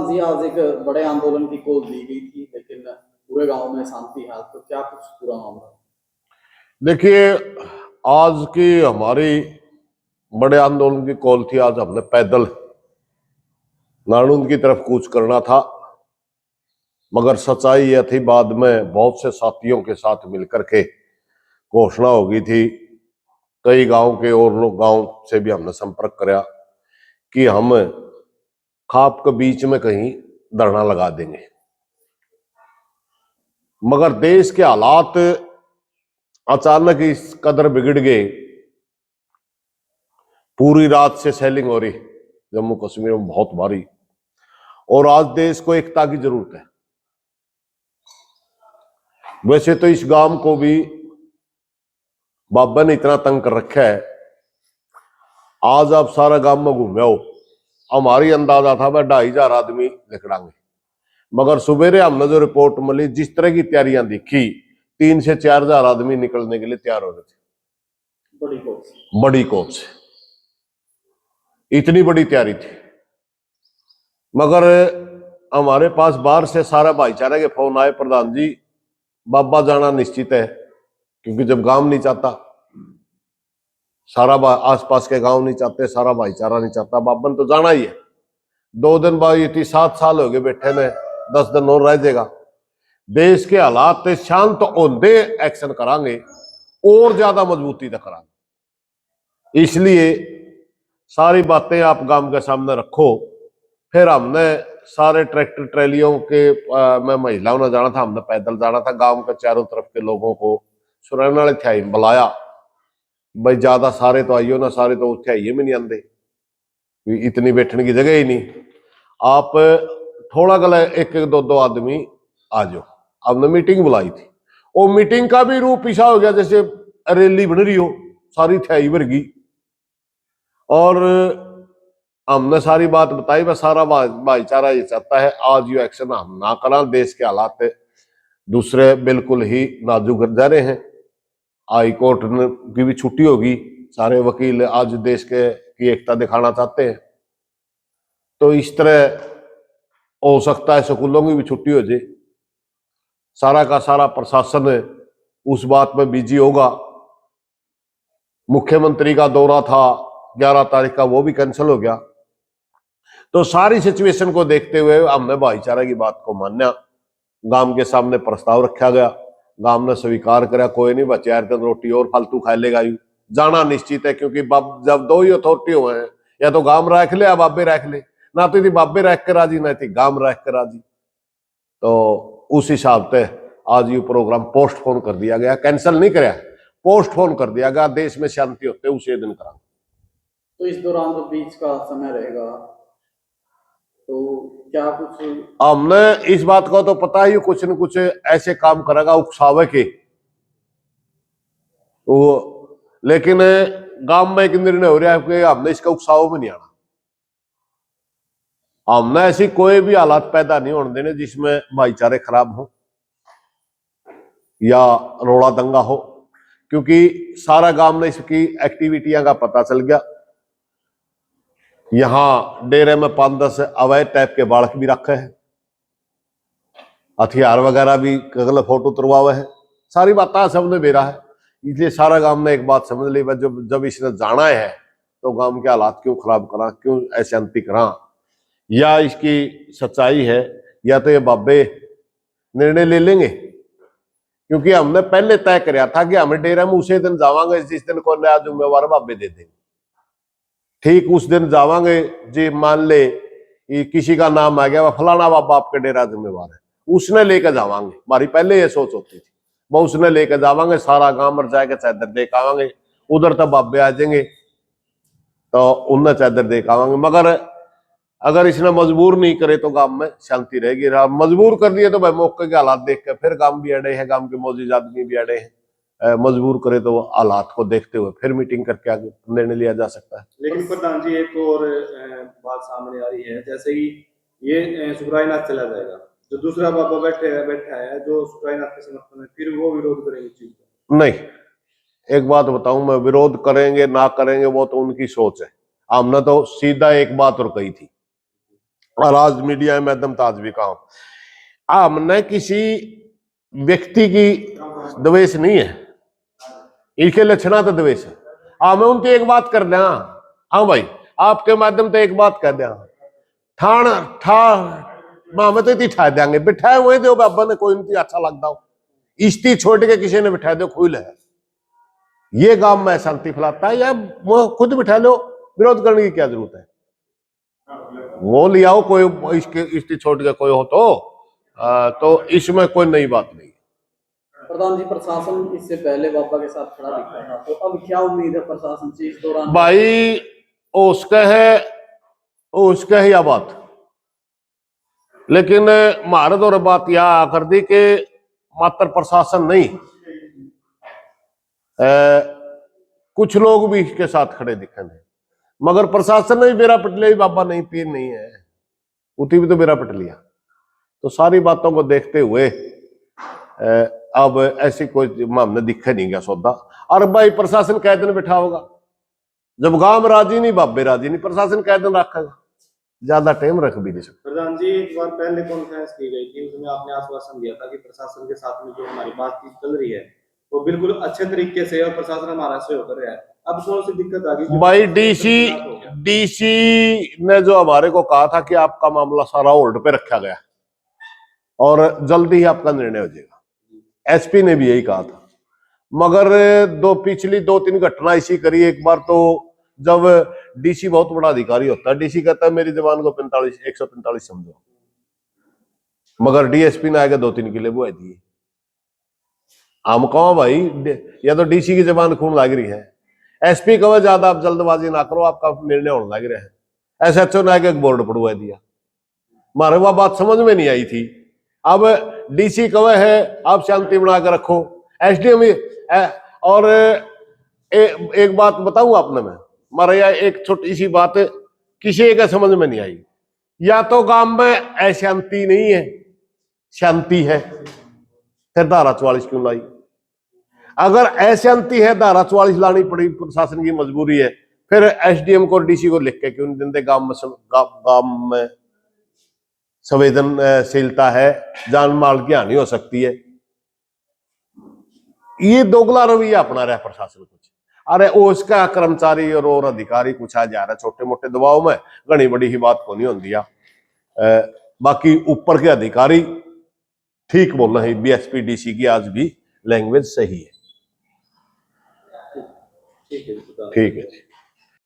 प्रधान जी, आज एक बड़े आंदोलन की कॉल दी गई थी, लेकिन पूरे गांव में शांति है। तो क्या कुछ पूरा मामला? देखिए, आज की हमारी बड़े आंदोलन की कॉल थी। आज हमने पैदल नानुन की तरफ कूच करना था, मगर सच्चाई यह थी, बाद में बहुत से साथियों के साथ मिलकर के घोषणा हो गई थी। कई गांव के और लोग, गांव से भी हमने संपर्क कराया कि हम खाप के बीच में कहीं धरना लगा देंगे। मगर देश के हालात अचानक इस कदर बिगड़ गए, पूरी रात से सेलिंग हो रही जम्मू कश्मीर में बहुत भारी, और आज देश को एकता की जरूरत है। वैसे तो इस गांव को भी बाबा ने इतना तंग कर रखा है, आज आप सारा गांव में घूमे हो, हमारी अंदाजा था वह 2,500 आदमी निकलेंगे, मगर सवेरे हमने जो रिपोर्ट मिली, जिस तरह की तैयारियां दिखी, 3 से 4,000 आदमी निकलने के लिए तैयार हो रहे थे। बड़ी कोच से इतनी बड़ी तैयारी थी, मगर हमारे पास बाहर से सारा भाईचारे के फोन आए, प्रधान जी बाबा जाना निश्चित है, क्योंकि जब गांव नहीं चाहता, सारा आसपास के गांव नहीं चाहते, सारा भाईचारा नहीं चाहता, बाबा ने तो जाना ही है। 2 दिन बाद ये 7 साल हो गए बैठे ने, 10 दिन और रह जाएगा। देश के हालात शांत होंदे एक्शन करांगे और ज्यादा मजबूती तक करांगे। इसलिए सारी बातें आप गांव के सामने रखो। फिर हमने सारे ट्रैक्टर ट्रैलियों के में महिलाओं ने जाना था, हमने पैदल जाना था। गांव के चारों तरफ के लोगों को सुरैन वाले थ्याई बुलाया, भाई ज्यादा सारे तो आइयो ना, सारे तो थ्याई में नहीं आते, इतनी बैठने की जगह ही नहीं, आप थोड़ा गला 1-2 आदमी आ जाओ। हमने मीटिंग बुलाई थी, वो मीटिंग का भी रूप ऐसा हो गया जैसे रैली बन रही हो, सारी थ्याई भर गई। और हमने सारी बात बताई, वह सारा भाईचारा ये चाहता है आज ये एक्शन हम ना करा। देश के हालात दूसरे बिल्कुल ही नाजुक जा रहे हैं। हाई कोर्ट की भी छुट्टी होगी, सारे वकील आज देश के की एकता दिखाना चाहते हैं, तो इस तरह हो सकता है स्कूलों की भी छुट्टी हो जाए। सारा का सारा प्रशासन उस बात में बिजी होगा। मुख्यमंत्री का दौरा था 11 तारीख का, वो भी कैंसिल हो गया। तो सारी सिचुएशन को देखते हुए हमने भाईचारे की बात को माना। गांव के सामने प्रस्ताव रखा गया, गांव ने स्वीकार करा, कोई नहीं बच्चे 4 दिन रोटी और फालतू खा लेगा, यू जाना निश्चित है। क्योंकि जब 2 ही अथॉरिटी हुए हैं, या तो गांव रख ले या बाबे रख ले, ना तो बाबे रख कर राजी, ना थी गांव रख कर राजी। तो उस हिसाब से आज ये प्रोग्राम पोस्टपोन कर दिया गया, कैंसिल नहीं कराया, पोस्टपोन कर दिया गया। देश में शांति होते उसी दिन करा। तो इस दौरान जो बीच का समय रहेगा, तो क्या कुछ हमने इस बात का तो पता ही, कुछ न कुछ ऐसे काम करेगा उकसावे के वो, लेकिन गांव में एक निर्णय हो रहा है कि हमने इसका उकसाव में नहीं आना। हमने ऐसी कोई भी हालात पैदा नहीं होने देने जिसमें भाईचारे खराब हो या रोड़ा दंगा हो, क्योंकि सारा गांव में इसकी एक्टिविटियां का पता चल गया। यहां डेरे में 5-10 अवैध टाइप के बालक भी रखे हैं, हथियार वगैरह भी गलत फोटो तुरवावे है, सारी बातें सबने बेरा है। इसलिए सारा गांव ने एक बात समझ ली, जब इसने जाना है तो गांव के हालात क्यों खराब करा, क्यों ऐसे अंति करा। या इसकी सच्चाई है, या तो ये बाबे निर्णय ले लेंगे, क्योंकि हमने पहले तय कराया था कि हमें डेरा में उसी दिन जावांगे जिस दिन को नया जिम्मेवार बाबे दे देंगे। ठीक उस दिन जावांगे जी, मान ले किसी का नाम आ गया, वह फलाना बाबा आपके डेरा जिम्मेवार है, उसने लेकर जावांगे। हमारी पहले ये सोच होती थी, वो उसने लेकर जावांगे, सारा गांव मर जाएगा, चादर देख आवांगे। उधर तक बाबे आ जाएंगे तो उनने चादर देख आवांगे। मगर अगर इसने मजबूर नहीं करे तो गांव में शांति रहेगी। मजबूर कर दिए तो भाई मौके के हालात देख के फिर गांव भी अड़े हैं, गांव के मौजूद आदमी भी अड़े हैं। मजबूर करे तो हालात को देखते हुए फिर मीटिंग करके आगे निर्णय लिया जा सकता है। लेकिन प्रधान जी, एक और बात सामने आ रही है, जैसे ही ये सुखरायनाथ चला जाएगा, जो दूसरा बाबा बैठा है जो सुखरायनाथ के समर्थन में, फिर वो विरोध करेंगे चीज का। नहीं, एक बात बताऊं मैं, विरोध करेंगे ना करेंगे वो तो उनकी सोच है। हमने तो सीधा एक बात और कही थी और आज मीडिया के माध्यम तो आज भी कहूं, हमने किसी व्यक्ति की द्वेष नहीं है, इनके लक्षणा तो द्वेष है। मैं उनकी एक बात कर दिया, हाँ भाई आपके माध्यम से एक बात कर दिया, ठाण ठा मैं तो इतनी ठा देंगे, बिठाए हुए दो बाबा ने, कोई नहीं अच्छा लगता हो, इश्ती छोड़ के किसी ने बिठा दो खुल है, ये गांव में शांति फैलाता है, या वो खुद बिठा लो, विरोध करने की क्या जरूरत है। वो ले आओ कोई इश्ती छोड़ के कोई हो तो इसमें कोई नई बात नहीं। प्रधान जी, प्रशासन इससे पहले बाबा के साथ खड़ा दिखता था, तो अब क्या उम्मीद है प्रशासन से इस दौरान? भाई उसका है या बात, लेकिन महारत और बात यह आकर दी कि मात्र प्रशासन नहीं, कुछ लोग भी इसके साथ खड़े दिखे हैं, मगर प्रशासन ने भी बेरा पट लिया, बाबा नहीं पीर नहीं है, उती भी तो बेरा पट लिया। तो सारी बातों को देखते हुए अब ऐसी कोई हमने दिखे नहीं गया सौदा। और भाई प्रशासन कै दिन बैठा होगा, जब गांव राजी नहीं बाबे राजी नहीं, प्रशासन कै दिन रखेगा, ज्यादा टाइम रख भी नहीं सकता। प्रधान जी, एक बार पहले कॉन्फ्रेंस की गई थी, उसमें आपने आश्वासन दिया था कि प्रशासन के साथ में जो हमारी बातचीत चल रही है वो बिल्कुल अच्छे तरीके से, और प्रशासन हमारा सहयोग कर रहा है। अब कौन सी दिक्कत आ गई? भाई डीसी ने जो हमारे को कहा था कि आपका मामला सारा होल्ड पे रखा गया और जल्दी ही आपका निर्णय हो जाएगा, एसपी ने भी यही कहा था। मगर पिछली 2-3 घटना ऐसी करी। एक बार तो जब डीसी बहुत बड़ा अधिकारी होता है, डीसी कहता है मेरी जवान को 145 समझो, मगर डीएसपी ने आगे 2-3 किले बुआ दिए। हम कहो भाई, या तो डीसी की जबान खून लग रही है, एसपी कहो ज्यादा आप जल्दबाजी ना करो, आपका निर्णय होने लग रहा है। एसएचओ ने आगे एक बोर्ड पड़वा दिया, मारे वह बात समझ में नहीं आई थी। अब डीसी कहो है आप शांति बना के रखो, एसडीएम और एक बात बताऊं आपने, मैं मारे यार एक छोटी सी बात किसी का समझ में नहीं आई, या तो गांव में अशांति नहीं है, शांति है, फिर धारा 44 क्यों लाई? अगर अशांति है, धारा 44 लानी पड़ी, प्रशासन की मजबूरी है, फिर एसडीएम को डीसी को लिख के क्यों नहीं देते? गांव में संवेदनशीलता है, जान माल की हानि हो सकती है। ये दोगला रवैया अपना रहा प्रशासन कुछ। अरे उसका कर्मचारी और अधिकारी कुछ आ जा रहा है छोटे मोटे दबाव में, घनी बड़ी ही बात को नहीं होती। बाकी ऊपर के अधिकारी ठीक बोल रहे हैं, बीएसपी डीसी की आज भी लैंग्वेज सही है। ठीक है जी।